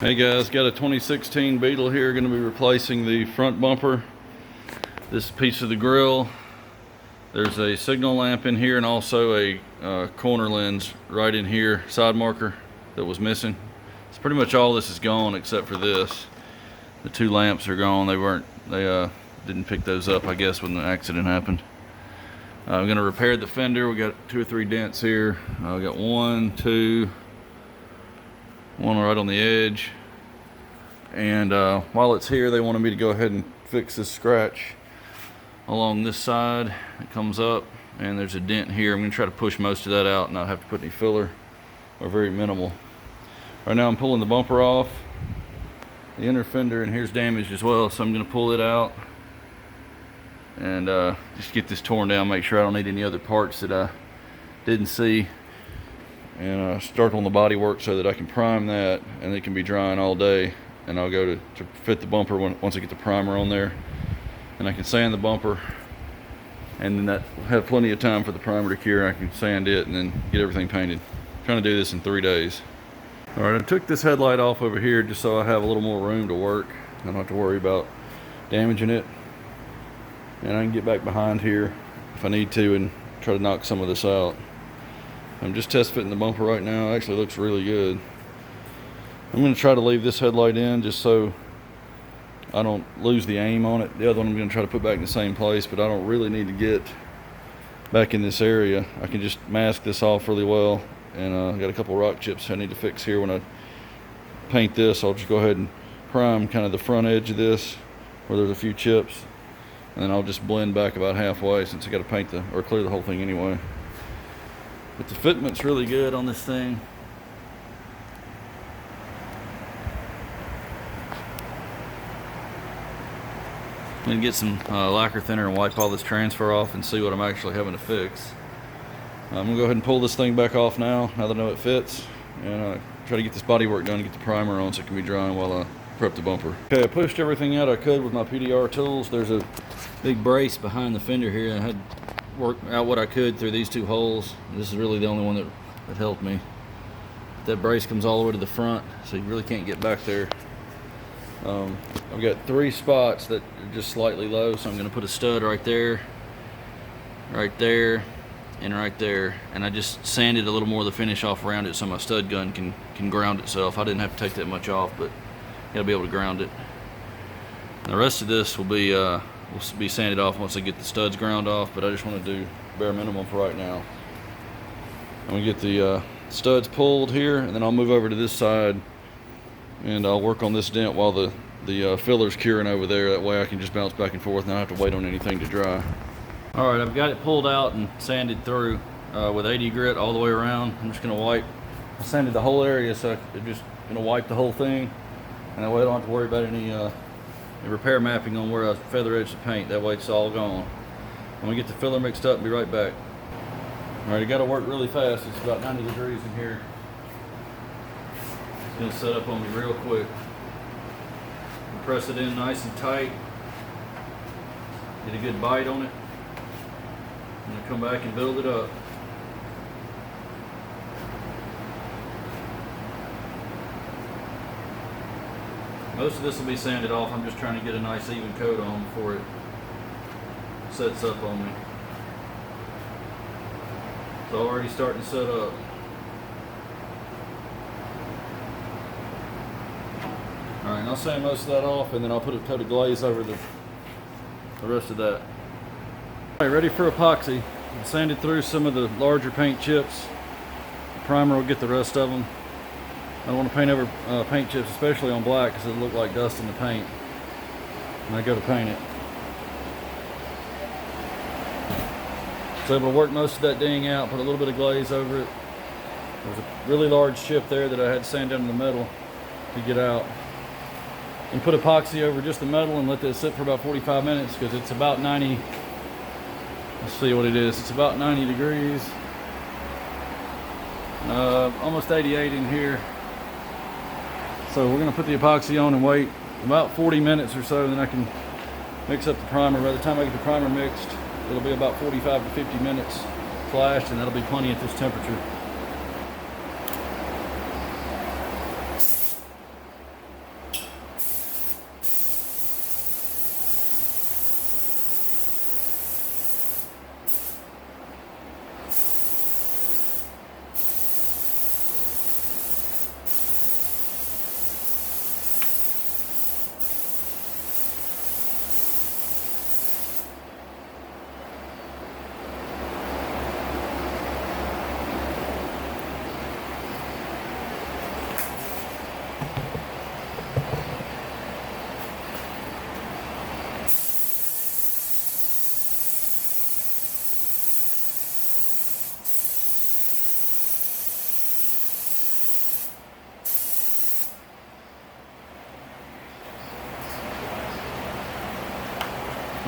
Hey guys, got a 2016 Beetle here, going to be replacing the front bumper, this piece of the grille. There's a signal lamp in here and also a corner lens right in here, side marker, that was missing. It's pretty much all this is gone except for this. The two lamps are gone. They didn't pick those up, I guess, when the accident happened. I'm going to repair the fender. We got 2 or 3 dents here. We got one right on the edge, and while it's here, they wanted me to go ahead and fix this scratch along this side. It comes up and there's a dent here. I'm going to try to push most of that out and not have to put any filler, or very minimal. Right now I'm pulling the bumper off. The inner fender in here's damaged as well, so I'm going to pull it out and just get this torn down, make sure I don't need any other parts that I didn't see, and start on the body work so that I can prime that and it can be drying all day. And I'll go to fit the bumper once I get the primer on there, and I can sand the bumper, and then that have plenty of time for the primer to cure. I can sand it and then get everything painted. I'm trying to do this in 3 days. All right, I took this headlight off over here just so I have a little more room to work. I don't have to worry about damaging it, and I can get back behind here if I need to and try to knock some of this out. I'm just test fitting the bumper right now. It actually looks really good. I'm going to try to leave this headlight in just so I don't lose the aim on it. The other one I'm going to try to put back in the same place, but I don't really need to get back in this area. I can just mask this off really well, and I got a couple rock chips I need to fix here. When I paint this, I'll just go ahead and prime kind of the front edge of this where there's a few chips, and then I'll just blend back about halfway since I got to paint or clear the whole thing anyway. But the fitment's really good on this thing. I'm going to get some lacquer thinner and wipe all this transfer off and see what I'm actually having to fix. I'm going to go ahead and pull this thing back off now that I know it fits, and try to get this body work done and get the primer on so it can be drying while I prep the bumper. Okay, I pushed everything out I could with my PDR tools. There's a big brace behind the fender here. I had worked out what I could through these 2 holes. This is really the only one that helped me. That brace comes all the way to the front, so you really can't get back there. I've got 3 spots that are just slightly low, so I'm going to put a stud right there, and right there, and I just sanded a little more of the finish off around it so my stud gun can ground itself. I didn't have to take that much off, but you got to be able to ground it. And the rest of this will be sanded off once I get the studs ground off, but I just want to do bare minimum for right now. I'm going to get the studs pulled here, and then I'll move over to this side and I'll work on this dent while the filler's curing over there. That way I can just bounce back and forth and I don't have to wait on anything to dry. Alright, I've got it pulled out and sanded through with 80 grit all the way around. I'm just going to wipe. I sanded the whole area, so I'm just going to wipe the whole thing, and that way I don't have to worry about any repair mapping on where I feather edge the paint. That way it's all gone. I'm going to get the filler mixed up and be right back. Alright, I got to work really fast. It's about 90 degrees in here. It's going to set up on me real quick. Press it in nice and tight. Get a good bite on it. I'm going to come back and build it up. Most of this will be sanded off. I'm just trying to get a nice even coat on before it sets up on me. It's already starting to set up. Alright, and I'll sand most of that off, and then I'll put a coat of glaze over the rest of that. Alright, ready for epoxy. I sanded through some of the larger paint chips. The primer will get the rest of them. I don't want to paint over paint chips, especially on black, because it'll look like dust in the paint when I go to paint it. So I'm able to work most of that ding out, put a little bit of glaze over it. There's a really large chip there that I had to sand down in the metal to get out. And put epoxy over just the metal and let that sit for about 45 minutes, because it's about 90. Let's see what it is. It's about 90 degrees. Almost 88 in here. So we're going to put the epoxy on and wait about 40 minutes or so, and then I can mix up the primer. By the time I get the primer mixed, it'll be about 45 to 50 minutes flashed, and that'll be plenty at this temperature.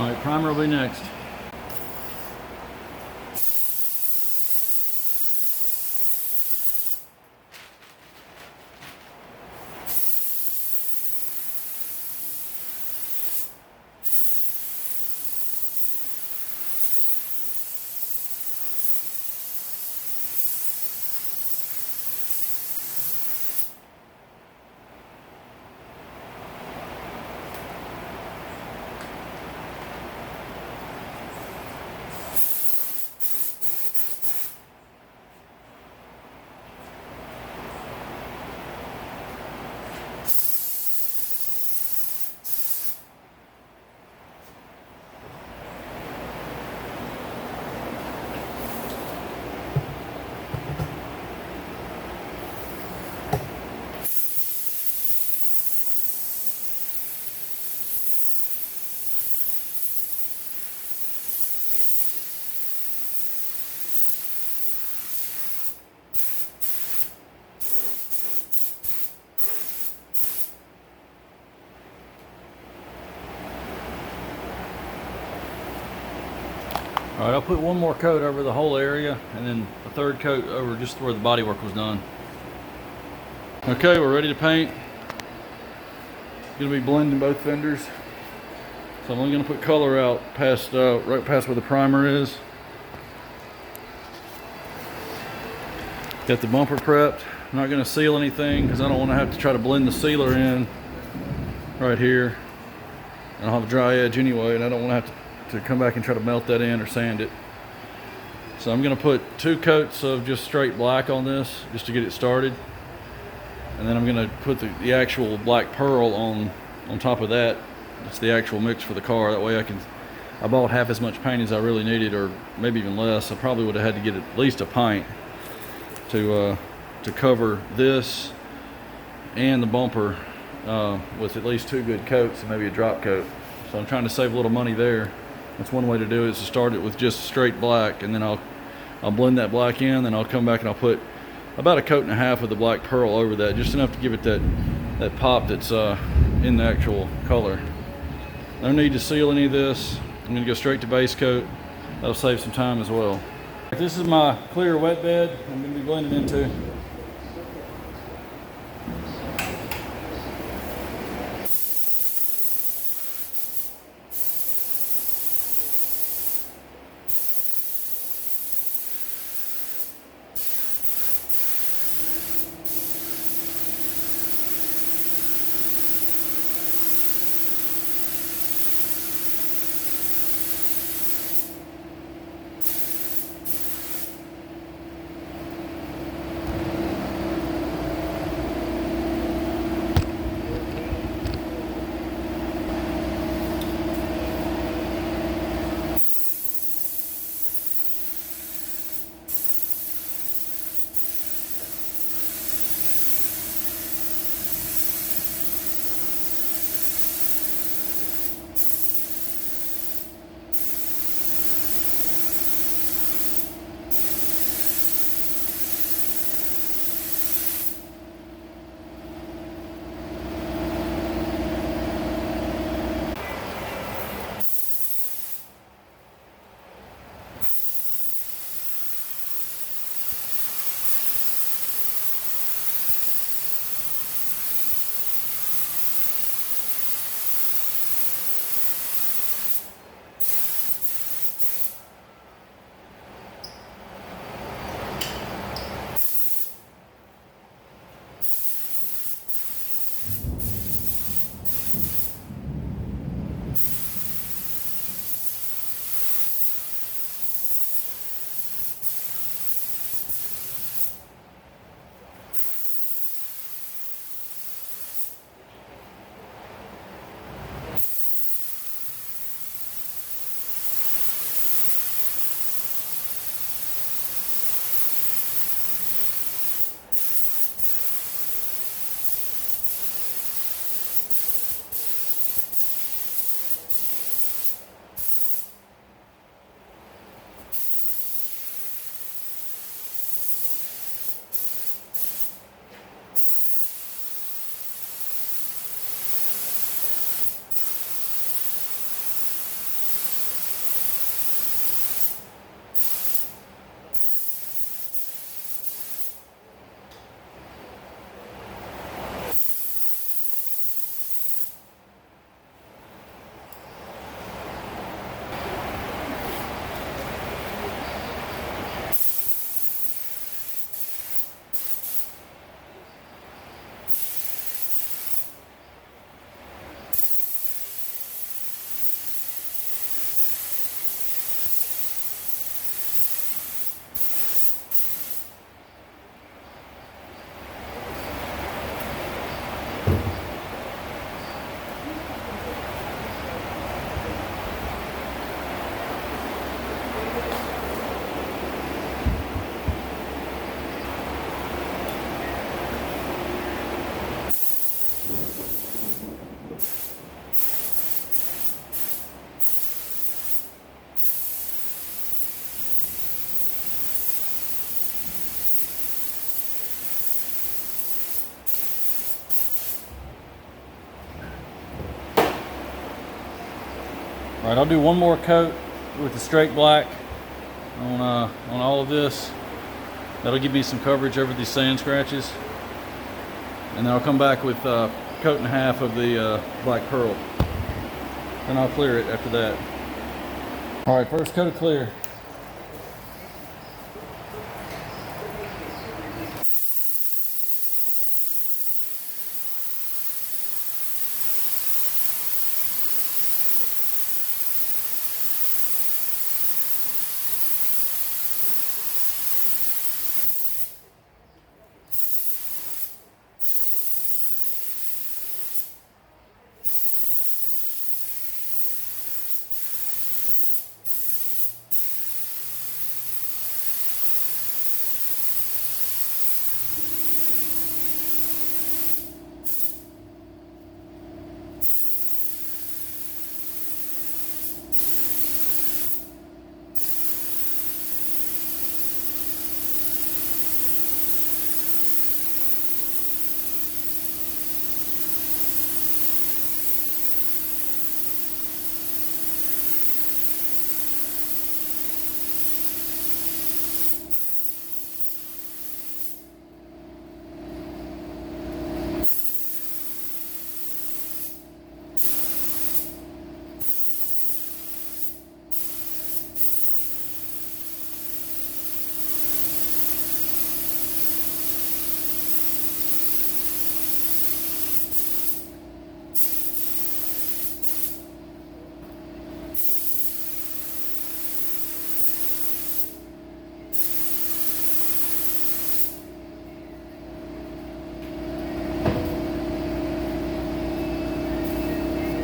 All right, primer will be next. All right, I'll put one more coat over the whole area and then a third coat over just where the bodywork was done. Okay, we're ready to paint. Gonna be blending both fenders. So I'm only gonna put color out past, right past where the primer is. Got the bumper prepped. I'm not gonna seal anything because I don't wanna have to try to blend the sealer in right here. And I'll have a dry edge anyway, and I don't wanna have to come back and try to melt that in or sand it. So I'm gonna put 2 coats of just straight black on this just to get it started. And then I'm gonna put the actual black pearl on top of that. It's the actual mix for the car. That way I bought half as much paint as I really needed, or maybe even less. I probably would have had to get at least a pint to cover this and the bumper with at least 2 good coats and maybe a drop coat. So I'm trying to save a little money there. That's one way to do it, is to start it with just straight black, and then I'll blend that black in, then I'll come back and I'll put about a coat and a half of the black pearl over that, just enough to give it that pop that's in the actual color. No need to seal any of this. I'm gonna go straight to base coat. That'll save some time as well. This is my clear wet bed I'm gonna be blending into. All right, I'll do one more coat with the straight black on all of this. That'll give me some coverage over these sand scratches. And then I'll come back with a coat and a half of the black pearl. Then I'll clear it after that. All right, first coat of clear.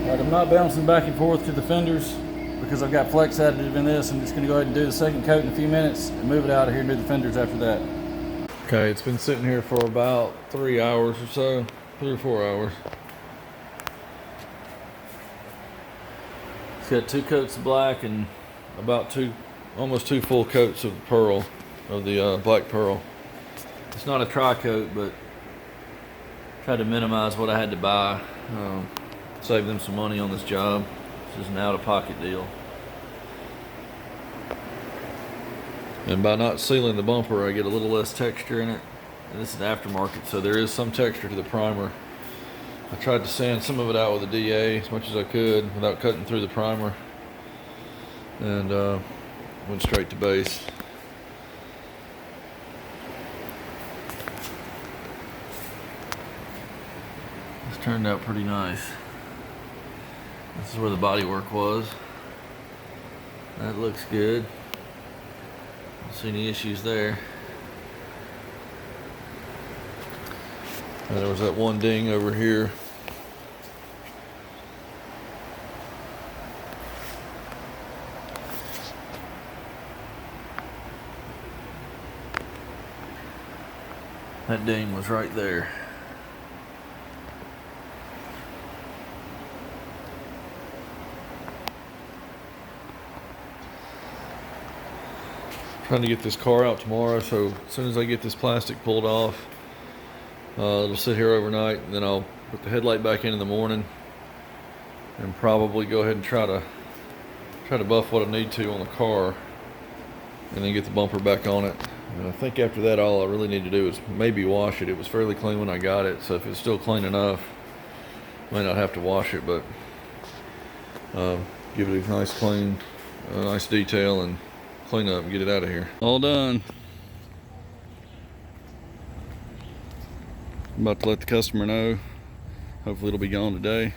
Alright, I'm not bouncing back and forth to the fenders because I've got flex additive in this. I'm just going to go ahead and do the second coat in a few minutes and move it out of here and do the fenders after that. Okay, it's been sitting here for about 3 hours or so, 3 or 4 hours. It's got 2 coats of black and about almost 2 full coats of pearl, of the black pearl. It's not a tri-coat, but tried to minimize what I had to buy. Save them some money on this job. This is an out-of-pocket deal. And by not sealing the bumper, I get a little less texture in it. And this is aftermarket, so there is some texture to the primer. I tried to sand some of it out with a DA as much as I could without cutting through the primer. And went straight to base. This turned out pretty nice. This is where the bodywork was. That looks good. Don't see any issues there. And there was that one ding over here. That ding was right there. Trying to get this car out tomorrow, so as soon as I get this plastic pulled off, it'll sit here overnight, and then I'll put the headlight back in the morning and probably go ahead and try to buff what I need to on the car and then get the bumper back on it. And I think after that, all I really need to do is maybe wash it. It was fairly clean when I got it, so if it's still clean enough, I may not have to wash it, but give it a nice clean, nice detail, and clean up and get it out of here. All done. I'm about to let the customer know. Hopefully it'll be gone today.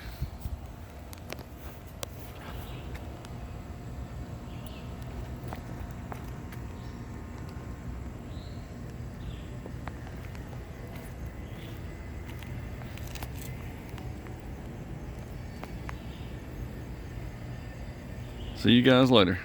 See you guys later.